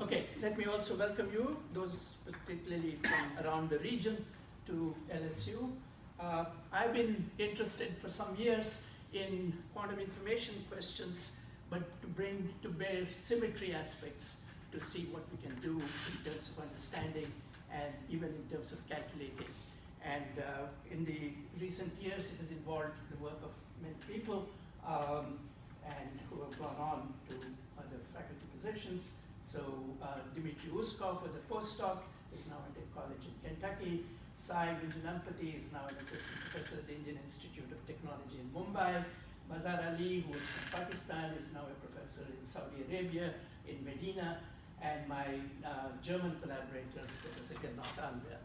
Okay, let me also welcome you, those particularly from around the region, to LSU. I've been interested for some years in quantum information questions, but to bring to bear symmetry aspects to see what we can do in terms of understanding and even in terms of calculating. And in the recent years, it has involved the work of many people and who have gone on to other faculty positions. So Dmitry Uskov was a postdoc, is now at a college in Kentucky. Sai Vinjananpati is now an assistant professor at the Indian Institute of Technology in Mumbai. Mazhar Ali, who is from Pakistan, is now a professor in Saudi Arabia, in Medina. And my German collaborator, Professor Gernot Alber.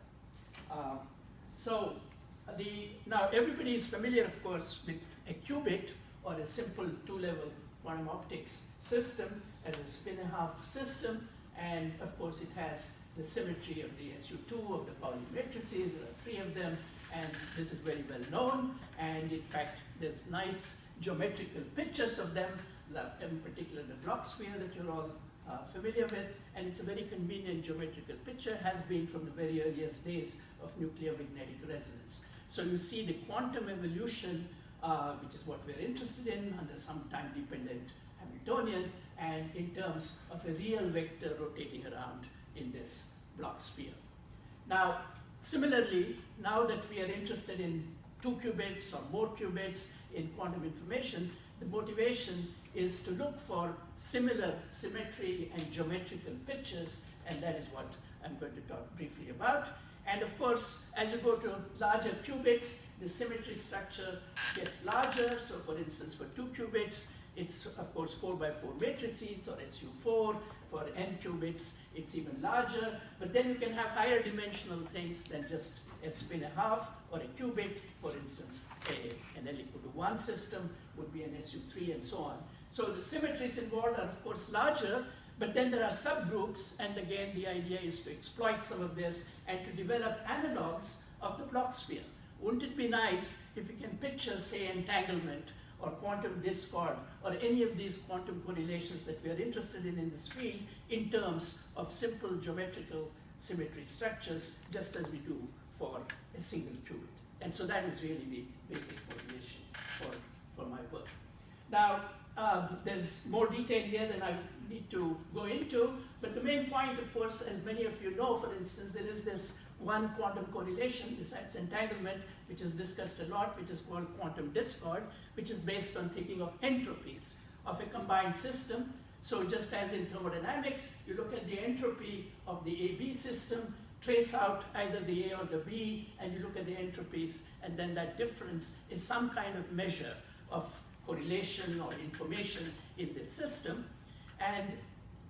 Now everybody is familiar, of course, with a qubit or a simple two-level quantum optics system as a spin-a-half system, and of course it has the symmetry of the SU2 of the Pauli matrices. There are 3 of them, and this is very well known, and in fact there's nice geometrical pictures of them, in particular the block sphere that you're all familiar with, and it's a very convenient geometrical picture, has been from the very earliest days of nuclear magnetic resonance. So you see the quantum evolution, which is what we're interested in under some time-dependent Hamiltonian, and in terms of a real vector rotating around in this block sphere. Now, similarly, now that we are interested in 2 qubits or more qubits in quantum information, the motivation is to look for similar symmetry and geometrical pictures, and that is what I'm going to talk briefly about. And of course, as you go to larger qubits, the symmetry structure gets larger. So for instance, for 2 qubits, it's of course 4 by 4 matrices, or SU4. For n qubits, it's even larger. But then you can have higher dimensional things than just a spin-a-half or a qubit. For instance, an L equal to 1 system would be an SU3 and so on. So the symmetries involved are of course larger, but then there are subgroups, and again the idea is to exploit some of this and to develop analogs of the block sphere. Wouldn't it be nice if we can picture, say, entanglement or quantum discord or any of these quantum correlations that we are interested in this field in terms of simple geometrical symmetry structures, just as we do for a single qubit. And so that is really the basic motivation for my work. Now, there's more detail here than I need to go into, but the main point, of course, as many of you know, for instance, there is this one quantum correlation besides entanglement, which is discussed a lot, which is called quantum discord, which is based on thinking of entropies of a combined system. So just as in thermodynamics, you look at the entropy of the AB system, trace out either the A or the B, and you look at the entropies, and then that difference is some kind of measure of correlation or information in this system. And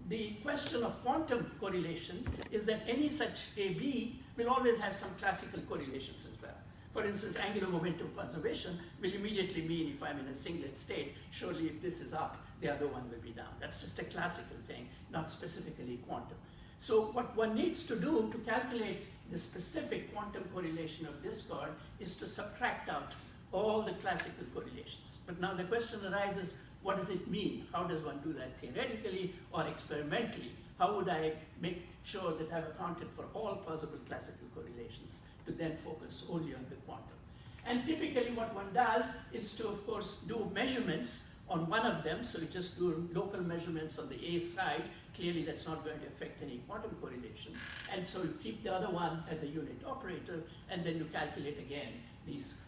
the question of quantum correlation is that any such AB will always have some classical correlations as well. For instance, angular momentum conservation will immediately mean if I'm in a singlet state, surely if this is up, the other one will be down. That's just a classical thing, not specifically quantum. So what one needs to do to calculate the specific quantum correlation of discord is to subtract out all the classical correlations. But now the question arises, what does it mean? How does one do that theoretically or experimentally? How would I make sure that I've accounted for all possible classical correlations to then focus only on the quantum? And typically what one does is to, of course, do measurements on one of them. So you just do local measurements on the A side. Clearly that's not going to affect any quantum correlation. And so you keep the other one as a unit operator, and then you calculate again these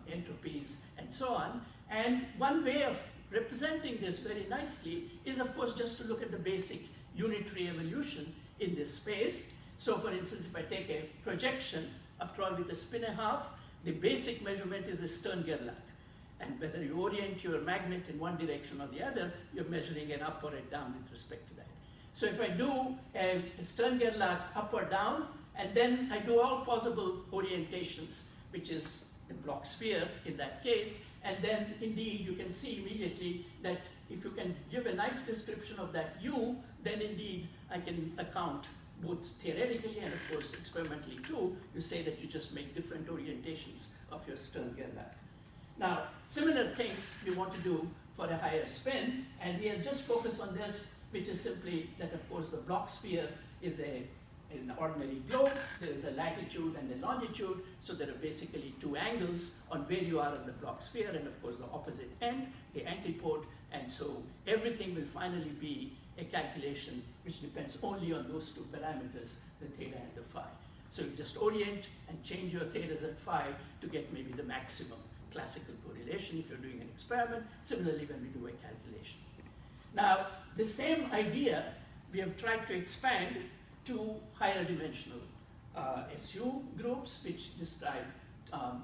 entropies and so on. And one way of representing this very nicely is, of course, just to look at the basic unitary evolution in this space. So for instance, if I take a projection, after all, with a spin-a-half, the basic measurement is a Stern-Gerlach. And whether you orient your magnet in one direction or the other, you're measuring an up or a down with respect to that. So if I do a Stern-Gerlach up or down, and then I do all possible orientations, which is the block sphere in that case, and then indeed you can see immediately that if you can give a nice description of that U, then indeed I can account both theoretically and of course experimentally too. You say that you just make different orientations of your Stern-Gerlach. Now, similar things we want to do for a higher spin, and we'll just focus on this which is simply that, of course, the block sphere is an ordinary globe. There is a latitude and a longitude, so there are basically two angles on where you are in the block sphere, and of course the opposite end, the antipode, and so everything will finally be a calculation which depends only on those two parameters, the theta and the phi. So you just orient and change your thetas and phi to get maybe the maximum classical correlation if you're doing an experiment. Similarly, when we do a calculation. Now, the same idea we have tried to expand to higher dimensional SU groups, which describe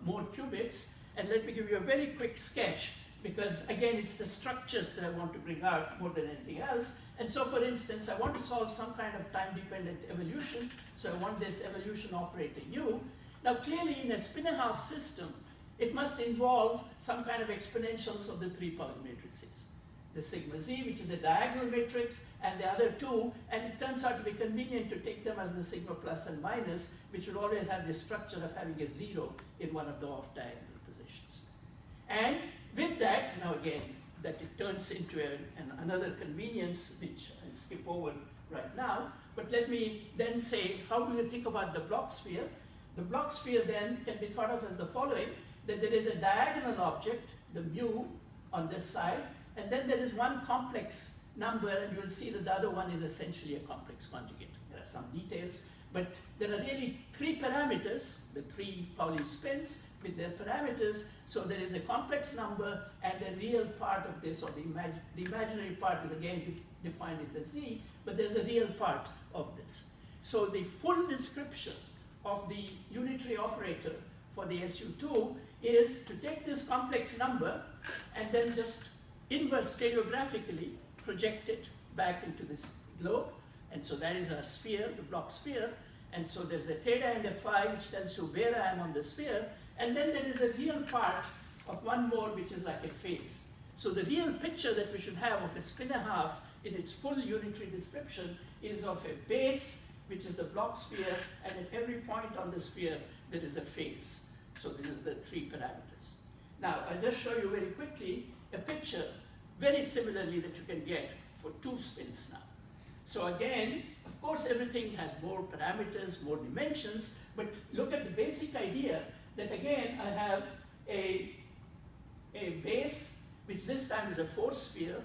more qubits. And let me give you a very quick sketch, because again, it's the structures that I want to bring out more than anything else. And so, for instance, I want to solve some kind of time-dependent evolution. So I want this evolution operator U. Now, clearly, in a spin-a-half system, it must involve some kind of exponentials of the three Pauli matrices. The sigma z, which is a diagonal matrix, and the other two, and it turns out to be convenient to take them as the sigma plus and minus, which will always have the structure of having a 0 in one of the off-diagonal positions. And with that, now again, that it turns into another convenience, which I'll skip over right now, but let me then say, how do you think about the block sphere? The block sphere then can be thought of as the following, that there is a diagonal object, the mu, on this side, and then there is one complex number, and you will see that the other one is essentially a complex conjugate. There are some details, but there are really three parameters, the three Pauli spins with their parameters. So there is a complex number and a real part of this, or the imaginary part is again defined in the z, but there's a real part of this. So the full description of the unitary operator for the SU2 is to take this complex number and then just inverse stereographically project it back into this globe. And so that is our sphere, the block sphere. And so there's a theta and a phi, which tells you where I am on the sphere. And then there is a real part of one more, which is like a phase. So the real picture that we should have of a spin-a-half in its full unitary description is of a base, which is the block sphere, and at every point on the sphere, there is a phase. So these are the three parameters. Now, I'll just show you very quickly a picture, very similarly that you can get for two spins now. So again, of course, everything has more parameters, more dimensions, but look at the basic idea that again, I have a base, which this time is a force sphere,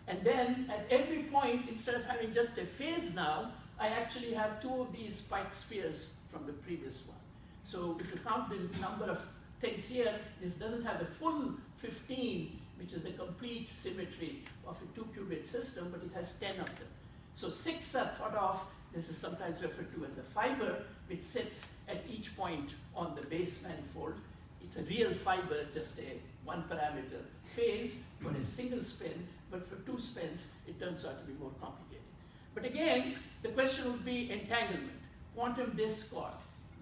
and then at every point, instead of having just a phase now, I actually have two of these spiked spheres from the previous one. So if you count this number of things here, this doesn't have the full 15, which is the complete symmetry of a 2-qubit system, but it has 10 of them. So 6 are thought of, this is sometimes referred to as a fiber, which sits at each point on the base manifold. It's a real fiber, just a one parameter phase for a single spin, but for two spins, it turns out to be more complicated. But again, the question would be entanglement, quantum discord.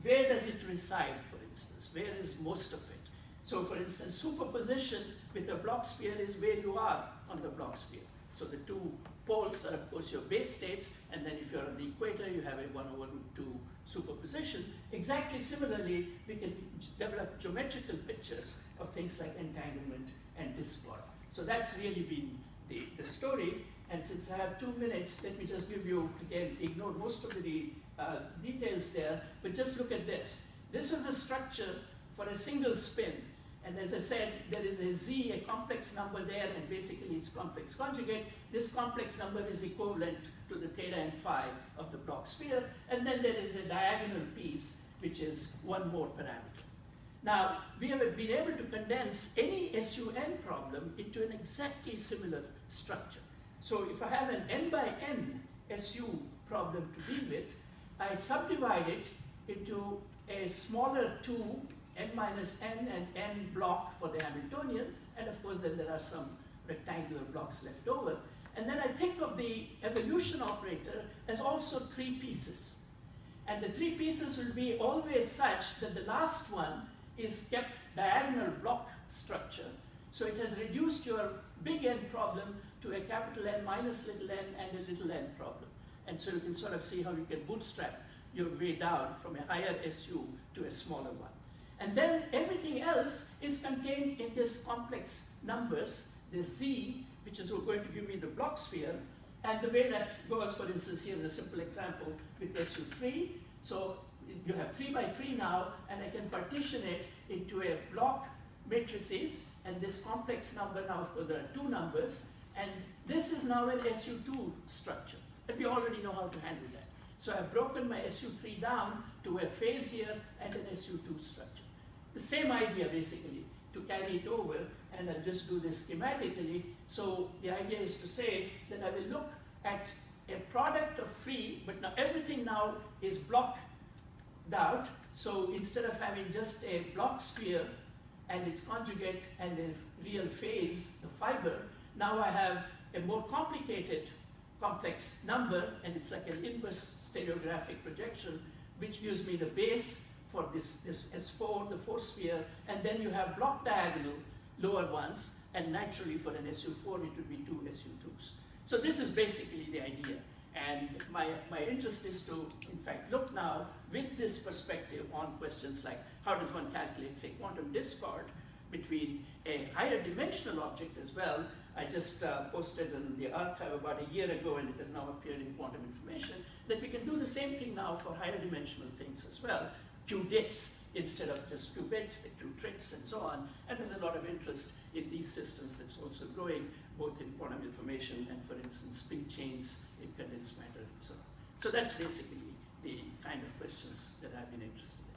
Where does it reside, for instance? Where is most of it? So for instance, superposition with a block sphere is where you are on the block sphere. So the two poles are, of course, your base states, and then if you're on the equator, you have a 1/√2 superposition. Exactly similarly, we can develop geometrical pictures of things like entanglement and discord. So that's really been the story. And since I have 2 minutes, let me just give you, again, ignore most of the details there, but just look at this. This is a structure for a single spin. And as I said, there is a z, a complex number there, and basically it's complex conjugate. This complex number is equivalent to the theta and phi of the block sphere. And then there is a diagonal piece, which is one more parameter. Now, we have been able to condense any SUN problem into an exactly similar structure. So if I have an n by n SU problem to deal with, I subdivide it into a smaller 2, n minus n and n block for the Hamiltonian, and of course then there are some rectangular blocks left over. And then I think of the evolution operator as also 3 pieces. And the 3 pieces will be always such that the last one is kept diagonal block structure. So it has reduced your big N problem to a capital N minus little n and a little n problem. And so you can sort of see how you can bootstrap your way down from a higher SU to a smaller one. And then everything else is contained in this complex numbers, this Z, which is going to give me the block sphere. And the way that goes, for instance, here's a simple example with SU3. So you have 3 by 3 now, and I can partition it into a block matrices, and this complex number, now of course there are 2 numbers, and this is now an SU2 structure, and we already know how to handle that. So I've broken my SU3 down to a phase here and an SU2 structure. The same idea basically, to carry it over, and I'll just do this schematically. So the idea is to say that I will look at a product of free, but now everything now is blocked out. So instead of having just a block sphere and its conjugate and a real phase, the fiber, now I have a more complicated complex number, and it's like an inverse stereographic projection, which gives me the base for this S4, the 4 sphere, and then you have block diagonal lower ones, and naturally for an SU4 it would be 2 SU2s. So this is basically the idea, and my interest is to, in fact, look now with this perspective on questions like how does one calculate, say, quantum discord between a higher dimensional object as well. I just posted in the archive about a year ago, and it has now appeared in Quantum Information, that we can do the same thing now for higher dimensional things as well. Qubits instead of just qubits, the Q-tricks and so on. And there's a lot of interest in these systems that's also growing, both in quantum information and, for instance, spin chains in condensed matter and so on. So that's basically the kind of questions that I've been interested in.